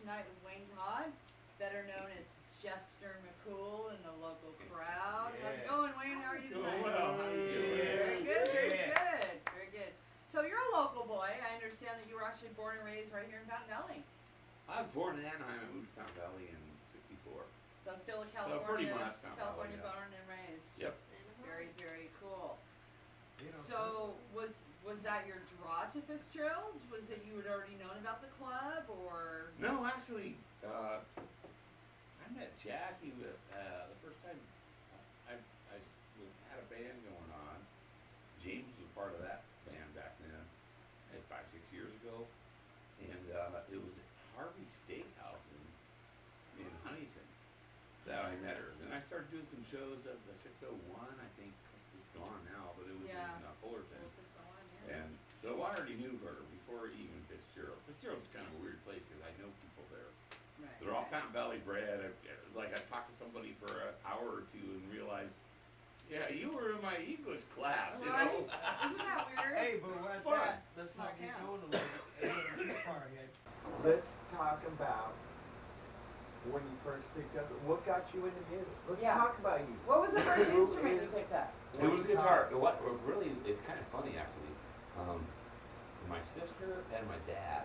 tonight with Wayne Todd, better known as Jester McCool in the local crowd. Yeah. How's it going, Wayne? How are you tonight? Doing well. How you doing? Very good, very good, very good. So you're a local boy. I understand that you were actually born and raised right here in Fountain Valley. I was born in Anaheim. I moved to Fountain Valley in '64. So still a So pretty much Fountain California Valley, yeah. born and raised. Yep. Very, very cool. You know, So was that your draw to Fitzgerald's? Was it you had already known about the club, or? No, actually, I met Jackie with, the first time I had a band going on. James was part of that band back then, 5, 6 years ago, and it was at Harvey's Steakhouse in Huntington that I met her. Then I started doing some shows at the 601. I think it's gone now, but it was in Fullerton. And so I already knew her before even Fitzgerald. Fitzgerald's kind of a weird place because I know people there. Right, They're all Fountain Valley bred. It was like I talked to somebody for an hour or two and realized, yeah, you were in my English class, you Right? know. Isn't that weird? Hey, but what Fun. that, let's Small not get town. going a little too far yet. Let's talk about when you first picked up. What got you into music? Let's Yeah. talk about you. What was the first Who instrument you is- picked up? It was a guitar. What really, it's kind of funny actually. My sister and my dad,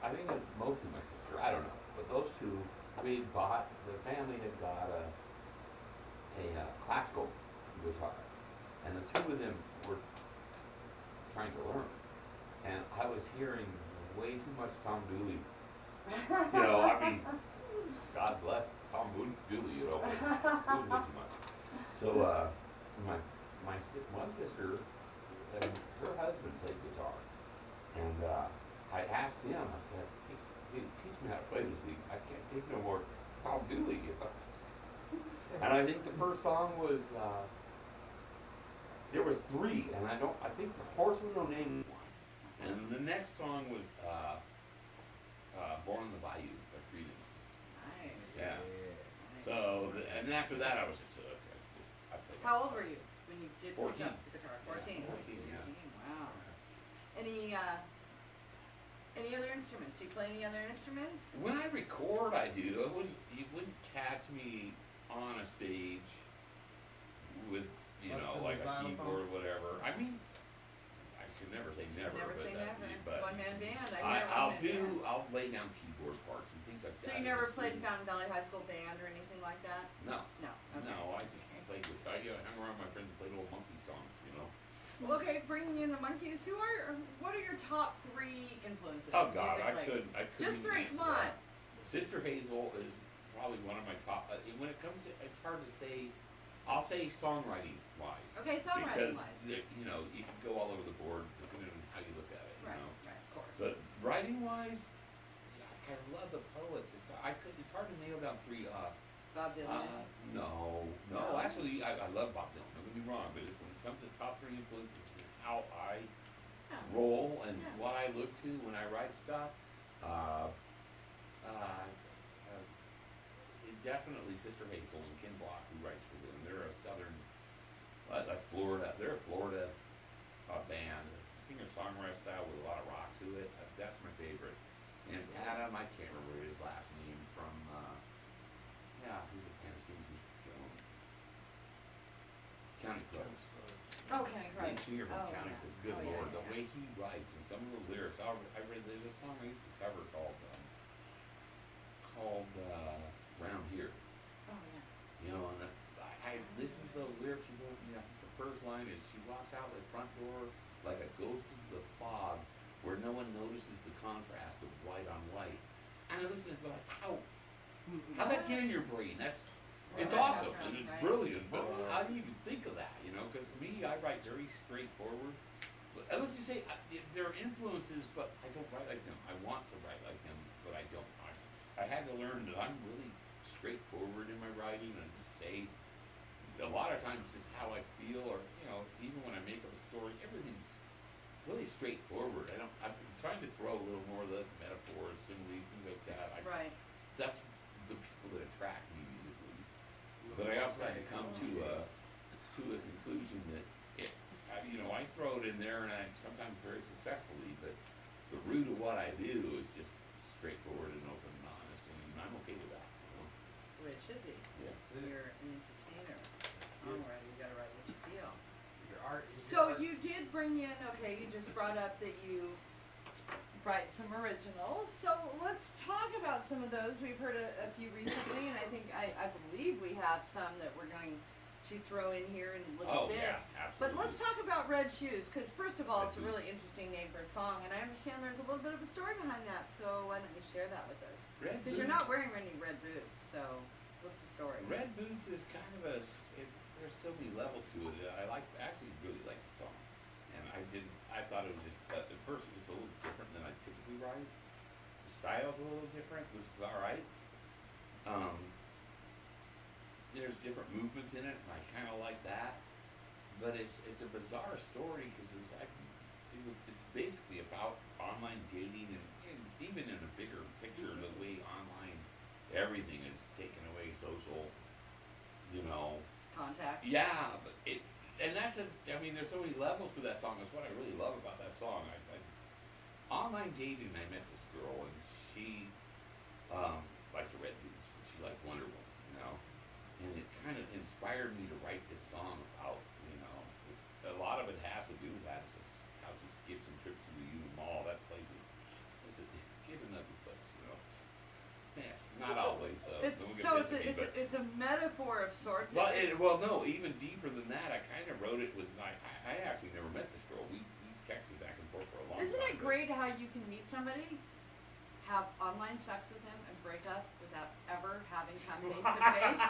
I think it was mostly my sister, I don't know, but those two, the family had got a classical guitar, and the two of them were trying to learn, and I was hearing way too much Tom Dooley. You know, I mean, God bless Tom Dooley, you know, it was way too much. So, one sister, her husband played guitar, and I asked him, I said, hey, dude, teach me how to play this thing. I can't take no more Tom Dooley. And I think the first song was, there was 3, and I think the Horseman No Name one. And the next song was Born on the Bayou by Creedence. Nice. Yeah. Nice. So, and after that I was just hooked. I played How old were you when you did 14. pick up the guitar? 14. 14, yeah. Wow. Any other instruments? Do you play any other instruments? When I record, I do. You wouldn't catch me on a stage with, Less than like the a xylophone? keyboard or whatever. I mean, I should never say never. Never but say that- never. But One man band. I'll lay down keyboard parts and things like So that. you never Just played do- Fountain Valley High School band or anything like that? No. No. Okay. No, I just played with. I hung around my friends and played little monkey songs, you know. Well, okay, bringing in the monkeys. What are your top 3 influences? Oh God, I musically? couldn't. Just 3. answer Come on. that. Sister Hazel is probably one of my top. When it comes to, it's hard to say. I'll say songwriting wise. Okay, songwriting Because wise. you can go all over the board depending on how you look at it. Right. You know. Right. Of course. But writing wise, I love the poets. It's hard to nail down 3. Bob Dylan. No. Actually, I love Bob Dylan. Don't get me wrong, but when it comes to top 3 influences and how I roll and what I look to when I write stuff, definitely Sister Hazel and Ken Block, who writes for them. They're a southern, like Florida. They're a Florida band, singer-songwriter style with a lot of rock to it. That's my favorite. And Adam, I can't remember his last name from. He's a kind of sings with Jones. County Crows. Oh, County Crows. He's singer from County yeah. Crows. Good Oh, yeah, Lord, the yeah. way he writes and some of the lyrics. I read there's a song I used to cover called Round Here. Oh, yeah. You know, and I listened to those lyrics. I think the first line is she walks out the front door like a ghost into the fog, where no one notices the contrast of white on white. And I listened to it like, how'd that get in your brain? It's awesome and it's brilliant. But how do you even think of that? You know, because me, I write very straightforward. But let's just say there are influences, but I don't write like them. I want to write like them, but I don't. I had to learn that I'm really straightforward in my writing and just say a lot of times just how I feel, or even when I make up a story, everything's really straightforward. I'm trying to throw a little more of the metaphors, similes, things like that. Right. That's the people that attract me musically. But I also had to come to a conclusion that I throw it in there, and I sometimes very successfully, but the root of what I do is just straightforward. bring in, okay, you just brought up that you write some originals, so let's talk about some of those. We've heard a few recently, and I believe we have some that we're going to throw in here in a little bit. Yeah, absolutely. But let's talk about Red Shoes, because first of all, Red it's a Shoes. really interesting name for a song, and I understand there's a little bit of a story behind that, so why don't you share that with us? Red Because you're Boots. not wearing any red boots, so what's the story? Red Boots is kind of there's so many levels to it. I actually really like the song. And I thought it was just, at first it was a little different than I typically write. The style's a little different, which is alright. There's different movements in it, and I kind of like that. But it's a bizarre story, because it's basically about online dating, and even in a bigger picture, the way online everything is taken away, social, Contact. Yeah, but there's so many levels to that song. That's what I really love about that song. Online dating, I met this girl, and she liked the Red Boots, and she liked Wonder Woman, and it kind of inspired me to write this song about, a lot of it has to do with that. It's how she skips some trips to the Union Mall. That place it's an ugly place, Yeah, not always, though. It's a metaphor of sorts. But no, even deeper than that. I kind of wrote it with I actually never met this girl. We texted back and forth for a long time. Isn't it great how you can meet somebody, have online sex with him, and break up without ever having come face to face?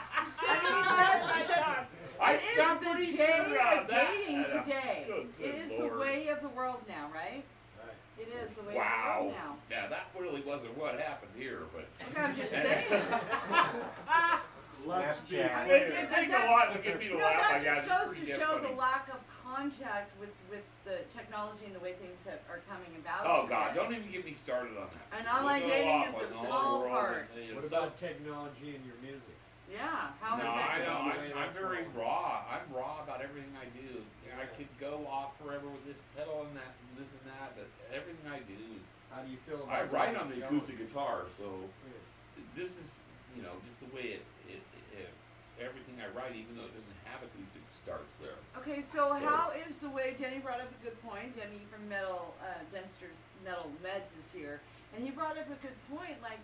I'm pretty sure of that. Dating today. Good It is Lord. the way of the world now, right? Right. It is the way of the world now. Yeah, that really wasn't what happened here, but. Okay, I'm just saying. Let's be Snapchat. clear. It takes a lot to get me to laugh. That I got just goes pretty to damn show funny. the lack of contact with the technology and the way things are coming about. Oh God! today. Don't even get me started on that. And We'll online go dating off is a on the whole small world part. and, What about technology in your music? Yeah, how No, is that I know. changed? I'm very raw. I'm raw about everything I do. And I could go off forever with this pedal and that and this and that, but everything I do, How do you feel I about write where on the it's acoustic going? guitar. So Yeah. this is, just the way it everything I write, even though it doesn't have acoustic, starts there. Okay, so how is the way, Denny brought up a good point, Denny from Denster's Metal Meds is here, and he brought up a good point, like,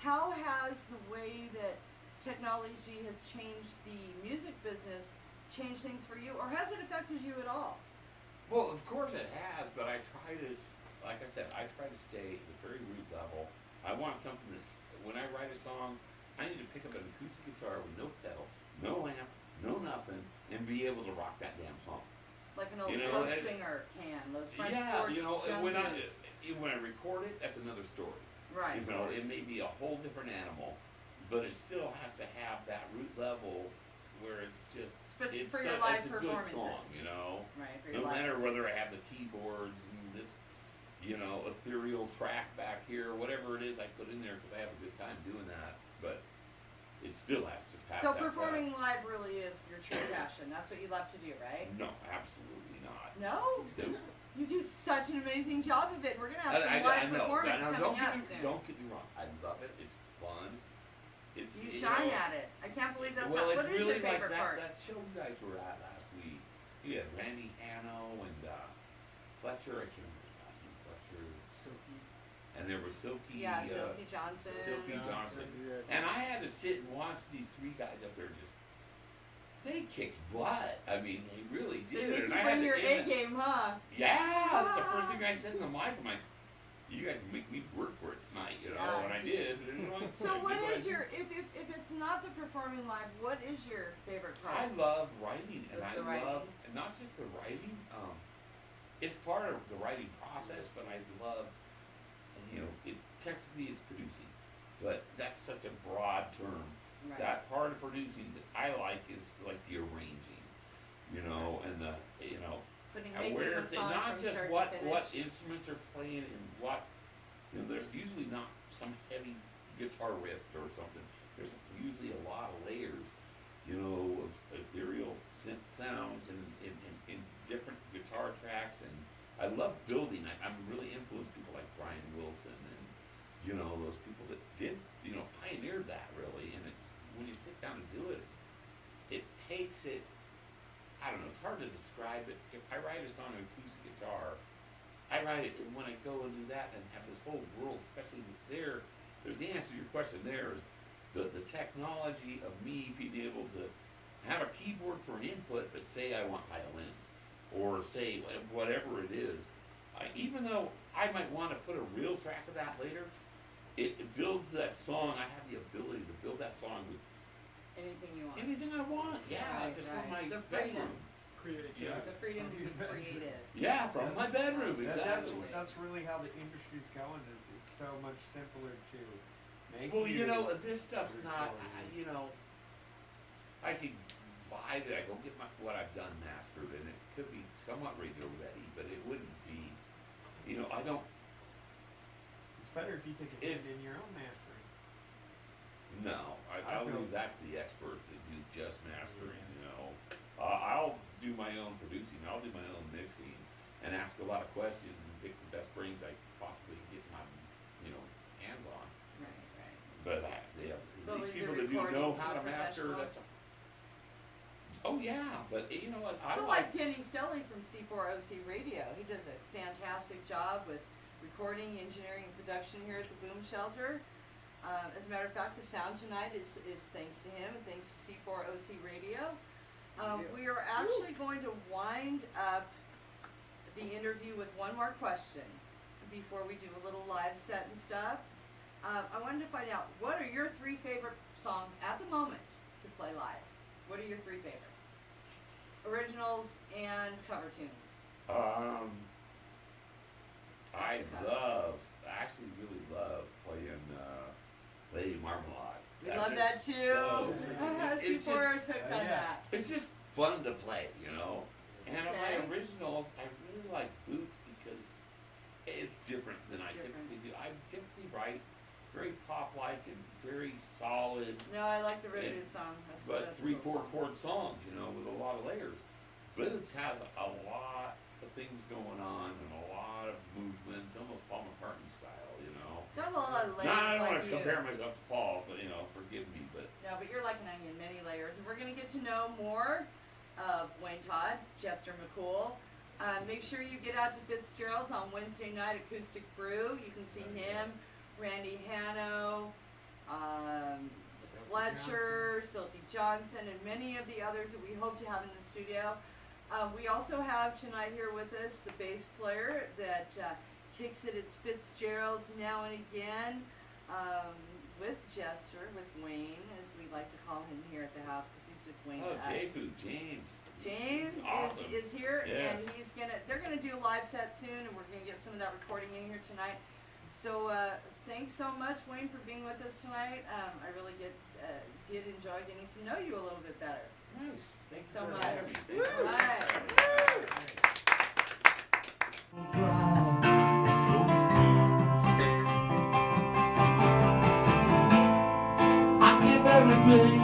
how has the way that technology has changed the music business changed things for you, or has it affected you at all? Well, of course it has, but I try to, like I said, I try to stay at the very root level. I want something that's, when I write a song, I need to pick up an acoustic guitar with no pedal, no amp, no nothing, and be able to rock that damn song. Like an old folk singer can, those front porch when I record it, that's another story. Right. It may be a whole different animal, but it still has to have that root level where it's just, For your live it's a good performances. song, Right, for your No live matter whether I have the keyboards and this, ethereal track back here, whatever it is I put in there, because I have a good time doing that, but it still has to pass So that performing test. live really is your true passion. That's what you love to do, right? No, absolutely not. No? No. You do such an amazing job of it. We're going to have some live know. performance Now, coming up soon. Don't get me wrong. I love it. It's fun. It's You shine at it. I can't believe that's well, not. it's What is really your favorite like part? that show you guys were at last week. You had Randy Hanno and Fletcher. I can't remember his last name. Fletcher. Silky. And there was Silky. Yeah, Silky Johnson. Silky Johnson. And I had to sit and watch these three guys up there just. They kicked butt. I mean, they really They did. make And you I had bring your to A game, huh? Yeah, that's the first thing I said in the mic. I'm like, you guys make me work for it tonight, Yeah, and I did. So what is your, if it's not the performing live, what is your favorite I part? love writing, and I Just the love, writing? not just the writing, it's part of the writing process, but I love, technically it's producing, but that's such a broad term. Right. That part of producing that I like is like the arranging, and the, Making where the it's song not from just start what to finish. instruments are playing and what, there's usually not some heavy guitar riff or something. There's usually a lot of layers, of ethereal synth sounds and different guitar tracks, and I love building. I'm really influenced people like Brian Wilson and those people that did pioneered that really, and it's when you sit down and do it, it takes it. I don't know, it's hard to describe it. If I write a song on acoustic guitar, I write it, and when I go and do that and have this whole world, especially there's the answer to your question there is the technology of me being able to have a keyboard for an input, but say I want violins, or say whatever it is. Even though I might want to put a real track of that later, it builds that song. I have the ability to build that song with Anything you want. anything I want. Yeah, just from my The freedom. bedroom. Creativity. Yeah. The freedom to be creative. Yeah, from my bedroom, exactly. That's really how the industry's going. It's so much simpler to make. Well, you music. know, this stuff's not, Recording. you know, I could buy that, I go get what I've done mastered, and it could be somewhat radio ready, but it wouldn't be, you know, I don't, It's better if you take a hand It's- in your own mastering. no, I I'll feel- leave that to the experts that do just mastering, you know. I'll do my own producing, I'll do my own mixing, and ask a lot of questions and pick the best brains I possibly can get my, you know, hands on. Right. But yeah, So these the people that do recording know to how the to master, that's. professionals? Oh yeah, but you know what, I So like, like Denny Stelly from C4Oc Radio, he does a fantastic job with recording, engineering, and production here at the Boom Shelter. As a matter of fact, the sound tonight is thanks to him and thanks to C4Oc Radio. We are actually going to wind up the interview with one more question before we do a little live set and stuff. I wanted to find out, what are your 3 favorite songs at the moment to play live? What are your 3 favorites? Originals and cover tunes. I actually really love playing Lady Marmalade. We That's love just that too. so- it's just- C4 is hooked on yeah. that. It's just fun to play, you know. And on my Okay. originals, I really like Boots because it's different than I different. typically do. I typically write very pop-like and very solid, No, I like the Riveted song. but that's a 3-4 cool song. chord songs, you know, with a lot of layers. Boots has a lot of things going on and a lot of movements, almost Paul McCartney style, you know. Got a lot of layers Now, I don't like want to you. compare myself to Paul, but you know, forgive me, but No, but you're like an onion, many layers. And we're going to get to know more of Wayne Todd, Jester McCool. Make sure you get out to Fitzgerald's on Wednesday night, Acoustic Brew. You can see him, Randy Hanno, Fletcher, Silky Johnson, and many of the others that we hope to have in the studio. We also have tonight here with us the bass player that kicks it at Fitzgerald's now and again, with Jester, with Wayne, as we like to call him here at the house, because he's just Wayne oh, to us. James. James Awesome. is here, Yeah. and they're gonna do a live set soon, and we're gonna get some of that recording in here tonight. So thanks so much, Wayne, for being with us tonight. I really did enjoy getting to know you a little bit better. Nice. Thanks so for much. having me. Woo! Thank you. All right. I give everything